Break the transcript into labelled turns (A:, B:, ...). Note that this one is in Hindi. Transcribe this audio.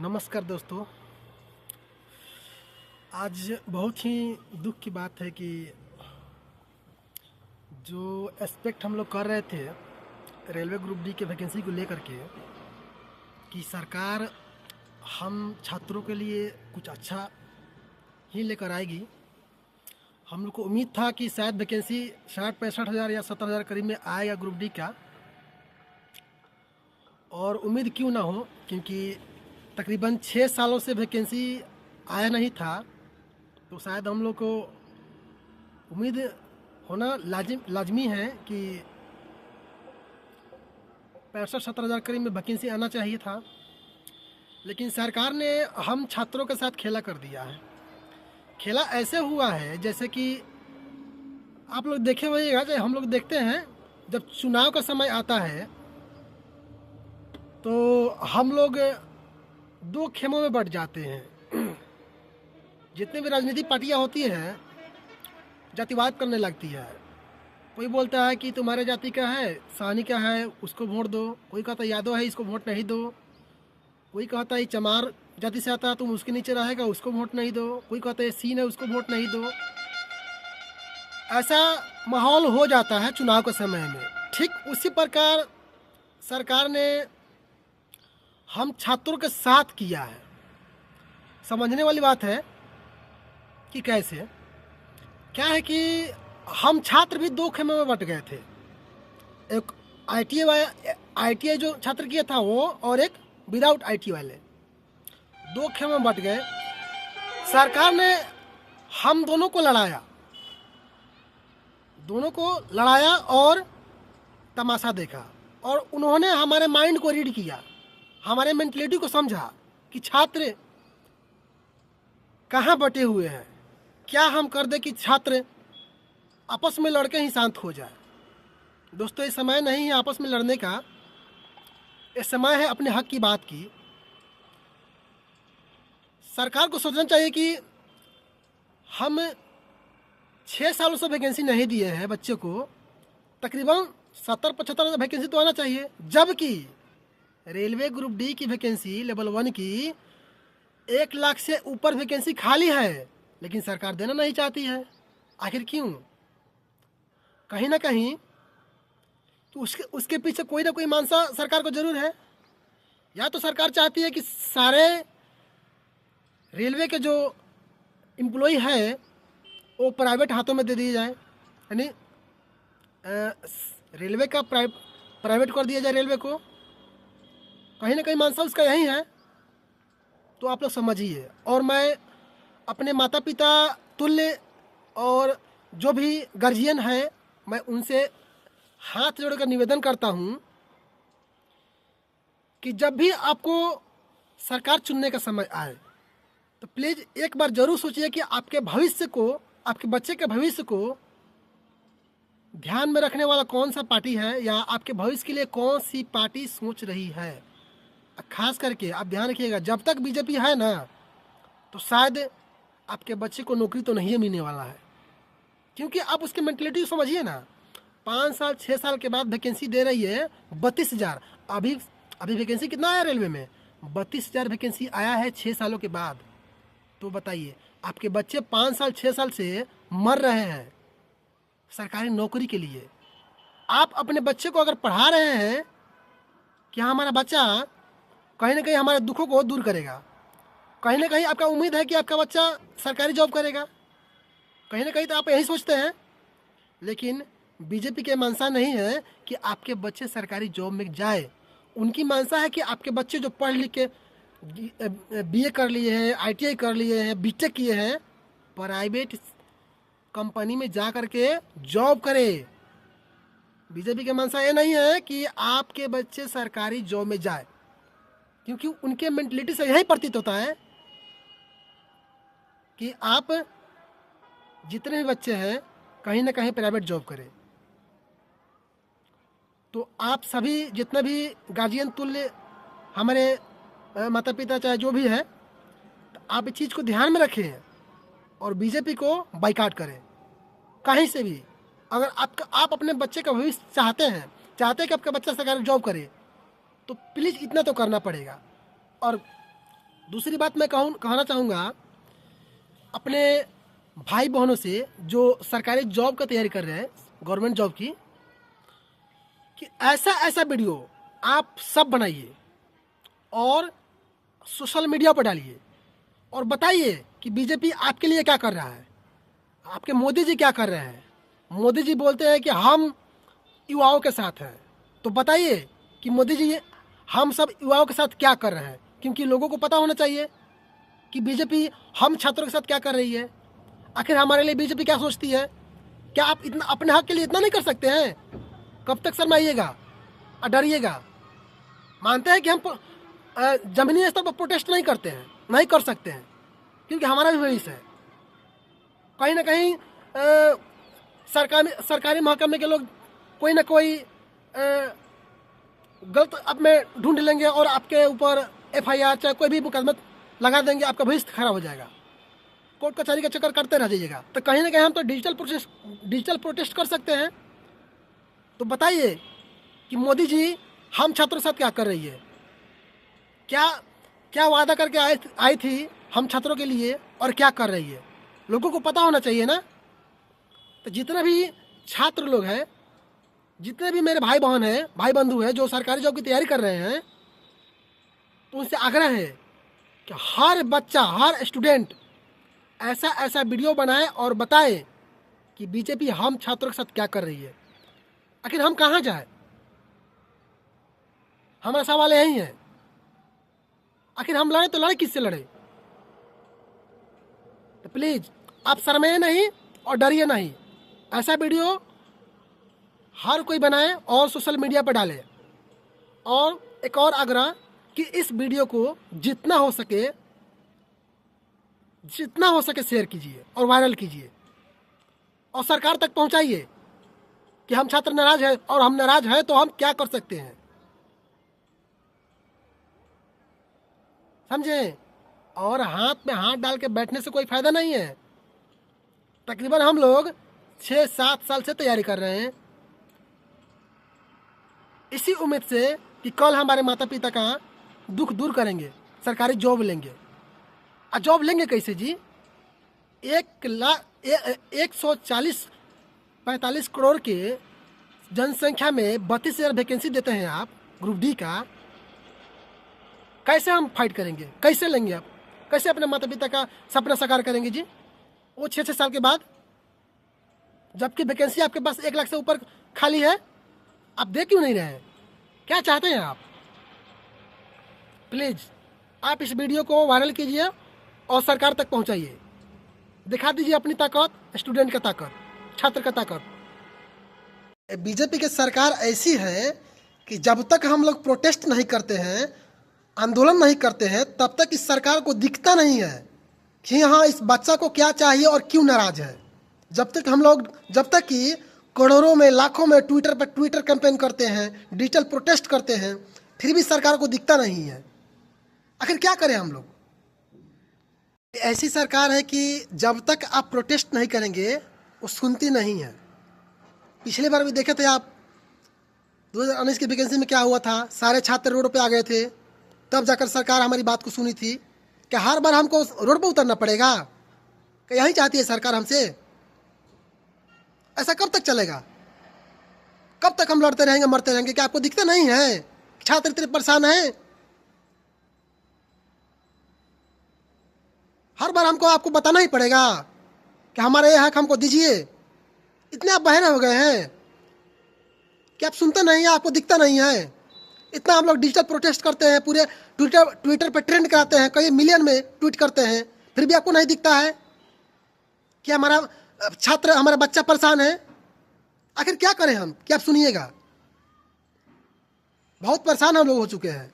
A: नमस्कार दोस्तों। आज बहुत ही दुख की बात है कि जो एक्सपेक्ट हम लोग कर रहे थे रेलवे ग्रुप डी के वैकेंसी को लेकर के कि सरकार हम छात्रों के लिए कुछ अच्छा ही लेकर आएगी। हम लोग को उम्मीद था कि शायद वैकेंसी 60-65 हज़ार या 70 हज़ार करीब में आएगा ग्रुप डी का। और उम्मीद क्यों ना हो, क्योंकि तकरीबन 6 सालों से वैकेंसी आया नहीं था, तो शायद हम लोग को उम्मीद होना लाजमी है कि 65-70 हज़ार करीब में वैकेंसी आना चाहिए था। लेकिन सरकार ने हम छात्रों के साथ खेला कर दिया है। खेला ऐसे हुआ है जैसे कि आप लोग देखे होइएगा, जब हम लोग देखते हैं जब चुनाव का समय आता है तो हम लोग दो खेमों में बट जाते हैं। जितने भी राजनीतिक पार्टियां होती हैं जातिवाद करने लगती है। कोई बोलता है कि तुम्हारे जाति का है, सानी का है, उसको वोट दो। कोई कहता है यादव है, इसको वोट नहीं दो। कोई कहता है चमार जाति से आता है, तुम उसके नीचे रहेगा, उसको वोट नहीं दो। कोई कहता है सीन है, उसको वोट नहीं दो। ऐसा माहौल हो जाता है चुनाव के समय में। ठीक उसी प्रकार सरकार ने हम छात्रों के साथ किया है। समझने वाली बात है कि कैसे क्या है कि हम छात्र भी दो खेमे में बट गए थे। एक आईटीआई जो छात्र किया था वो, और एक विदाउट आईटी वाले, दो खेमे में बट गए। सरकार ने हम दोनों को लड़ाया और तमाशा देखा। और उन्होंने हमारे माइंड को रीड किया, हमारे मेंटलिटी को समझा कि छात्र कहाँ बटे हुए हैं। क्या हम कर दे कि छात्र आपस में लड़के ही शांत हो जाए। दोस्तों, ये समय नहीं है आपस में लड़ने का, ये समय है अपने हक की बात की। सरकार को सोचना चाहिए कि हम 6 सालों से वैकेंसी नहीं दिए हैं बच्चे को, तकरीबन 70-75 वैकेंसी तो आना चाहिए। जबकि रेलवे ग्रुप डी की वैकेंसी लेवल 1 की 1 लाख से ऊपर वैकेंसी खाली है, लेकिन सरकार देना नहीं चाहती है। आखिर क्यों? कहीं ना कहीं तो उसके पीछे कोई ना कोई मानसा सरकार को जरूर है। या तो सरकार चाहती है कि सारे रेलवे के जो एम्प्लॉय है वो प्राइवेट हाथों में दे दिए जाए, यानी रेलवे का प्राइवेट कर दिया जाए रेलवे को। कहीं ना कहीं मानसा उसका यही है। तो आप लोग समझिए। और मैं अपने माता पिता तुल्य और जो भी गार्जियन है, मैं उनसे हाथ जोड़कर निवेदन करता हूँ कि जब भी आपको सरकार चुनने का समय आए तो प्लीज़ एक बार जरूर सोचिए कि आपके भविष्य को, आपके बच्चे के भविष्य को ध्यान में रखने वाला कौन सा पार्टी है, या आपके भविष्य के लिए कौन सी पार्टी सोच रही है। खास करके आप ध्यान रखिएगा, जब तक बीजेपी है ना, तो शायद आपके बच्चे को नौकरी तो नहीं मिलने वाला है। क्योंकि आप उसकी मेंटलिटी समझिए ना। 5 साल 6 साल के बाद वैकेंसी दे रही है 32,000। अभी वैकेंसी कितना आया रेलवे में? 32,000 वैकेंसी आया है 6 सालों के बाद। तो बताइए, आपके बच्चे 5 साल 6 साल से मर रहे हैं सरकारी नौकरी के लिए। आप अपने बच्चे को अगर पढ़ा रहे हैं कि हाँ, हमारा बच्चा कहीं ना कहीं हमारे दुखों को दूर करेगा, कहीं ना कहीं आपका उम्मीद है कि आपका बच्चा सरकारी जॉब करेगा, कहीं ना कहीं तो आप यही सोचते हैं। लेकिन बीजेपी के मानसा नहीं है कि आपके बच्चे सरकारी जॉब में जाए। उनकी मानसा है कि आपके बच्चे जो पढ़ लिख के बीए कर लिए हैं, आईटीआई कर लिए हैं, बीटेक किए हैं, प्राइवेट कंपनी में जा कर के जॉब करे। बीजेपी के मानसा ये नहीं है कि आपके बच्चे सरकारी जॉब में जाए, क्योंकि उनके मेंटलिटी से यही प्रतीत होता है कि आप जितने भी बच्चे हैं कहीं ना कहीं प्राइवेट जॉब करें। तो आप सभी जितने भी गार्जियन तुल्य हमारे माता पिता चाहे जो भी है, तो आप इस चीज़ को ध्यान में रखें और बीजेपी को बाइकाट करें कहीं से भी। अगर आप अपने बच्चे का भविष्य चाहते हैं कि आपका बच्चा सरकारी जॉब करे, तो प्लीज़ इतना तो करना पड़ेगा। और दूसरी बात मैं कहना चाहूँगा अपने भाई बहनों से जो सरकारी जॉब का तैयारी कर रहे हैं, गवर्नमेंट जॉब की, कि ऐसा ऐसा वीडियो आप सब बनाइए और सोशल मीडिया पर डालिए और बताइए कि बीजेपी आपके लिए क्या कर रहा है, आपके मोदी जी क्या कर रहे हैं। मोदी जी बोलते हैं कि हम युवाओं के साथ हैं, तो बताइए कि मोदी जी हम सब युवाओं के साथ क्या कर रहे हैं, क्योंकि लोगों को पता होना चाहिए कि बीजेपी हम छात्रों के साथ क्या कर रही है। आखिर हमारे लिए बीजेपी क्या सोचती है। क्या आप इतना अपने हक के लिए इतना नहीं कर सकते हैं? कब तक शर्माइएगा और डरिएगा? मानते हैं कि हम जमीनी स्तर पर प्रोटेस्ट नहीं करते हैं, नहीं कर सकते हैं, क्योंकि हमारा भी भविष्य है। कहीं ना कहीं सरकारी महकमे के लोग कोई ना कोई गलत अब में ढूंढ लेंगे और आपके ऊपर FIR चाहे कोई भी मुकदमा लगा देंगे, आपका भविष्य खराब हो जाएगा, कोर्ट कचहरी का चक्कर करते रह जाइएगा। तो कहीं ना कहीं हम तो डिजिटल प्रोटेस्ट कर सकते हैं। तो बताइए कि मोदी जी हम छात्रों के साथ क्या कर रही है, क्या क्या वादा करके आई थी हम छात्रों के लिए और क्या कर रही है, लोगों को पता होना चाहिए ना। तो जितने भी छात्र लोग हैं, जितने भी मेरे भाई बहन हैं, भाई बंधु हैं जो सरकारी जॉब की तैयारी कर रहे हैं, तो उनसे आग्रह है कि हर बच्चा, हर स्टूडेंट ऐसा ऐसा वीडियो बनाए और बताए कि बीजेपी हम छात्रों के साथ क्या कर रही है। आखिर हम कहाँ जाए, हमारा सवाल यही है। आखिर हम लड़े तो लड़े किससे लड़े? तो प्लीज़ आप शर्माइए नहीं और डरिए नहीं। ऐसा वीडियो हर कोई बनाए और सोशल मीडिया पर डाले। और एक और आग्रह कि इस वीडियो को जितना हो सके शेयर कीजिए और वायरल कीजिए और सरकार तक पहुंचाइए कि हम छात्र नाराज हैं और हम नाराज हैं तो हम क्या कर सकते हैं, समझे। और हाथ में हाथ डाल के बैठने से कोई फायदा नहीं है। तकरीबन हम लोग 6-7 साल से तैयारी कर रहे हैं, इसी उम्मीद से कि कल हमारे माता पिता का दुख दूर करेंगे, सरकारी जॉब लेंगे। और जॉब लेंगे कैसे जी? 145 करोड़ के जनसंख्या में 32,000 वैकेंसी देते हैं आप ग्रुप डी का। कैसे हम फाइट करेंगे, कैसे लेंगे आप, कैसे अपने माता पिता का सपना साकार करेंगे जी वो 6-6 साल के बाद, जबकि वैकेंसी आपके पास 1 लाख से ऊपर खाली है। आप दे क्यों नहीं रहे हैं? क्या चाहते हैं आप? प्लीज़ आप इस वीडियो को वायरल कीजिए और सरकार तक पहुंचाइए। दिखा दीजिए अपनी ताकत, स्टूडेंट का ताकत, छात्र का ताकत। बीजेपी की सरकार ऐसी है कि जब तक हम लोग प्रोटेस्ट नहीं करते हैं, आंदोलन नहीं करते हैं, तब तक इस सरकार को दिखता नहीं है कि हाँ इस बच्चा को क्या चाहिए और क्यों नाराज है। जब तक कि करोड़ों में, लाखों में ट्विटर कैंपेन करते हैं, डिजिटल प्रोटेस्ट करते हैं, फिर भी सरकार को दिखता नहीं है। आखिर क्या करें हम लोग? ऐसी सरकार है कि जब तक आप प्रोटेस्ट नहीं करेंगे वो सुनती नहीं है। पिछली बार भी देखे थे आप, 2019 की वैकेंसी में क्या हुआ था, सारे छात्र रोड पे आ गए थे, तब जाकर सरकार हमारी बात को सुनी थी। कि हर बार हमको रोड पे उतरना पड़ेगा? कि यही चाहती है सरकार हमसे? ऐसा कब तक चलेगा? कब तक हम लड़ते रहेंगे, मरते रहेंगे? क्या आपको दिखता नहीं है छात्र इतने परेशान हैं? हर बार आपको बताना ही पड़ेगा कि हमारा ये हक हमको दीजिए। इतने आप बहरे हो गए हैं कि आप सुनते नहीं हैं, आपको दिखता नहीं है। इतना हम लोग डिजिटल प्रोटेस्ट करते हैं, पूरे ट्विटर पे ट्रेंड कराते हैं, कई मिलियन में ट्वीट करते हैं, फिर भी आपको नहीं दिखता है कि हमारा छात्र, हमारा बच्चा परेशान है। आखिर क्या करें हम कि आप सुनिएगा? बहुत परेशान हम लोग हो चुके हैं।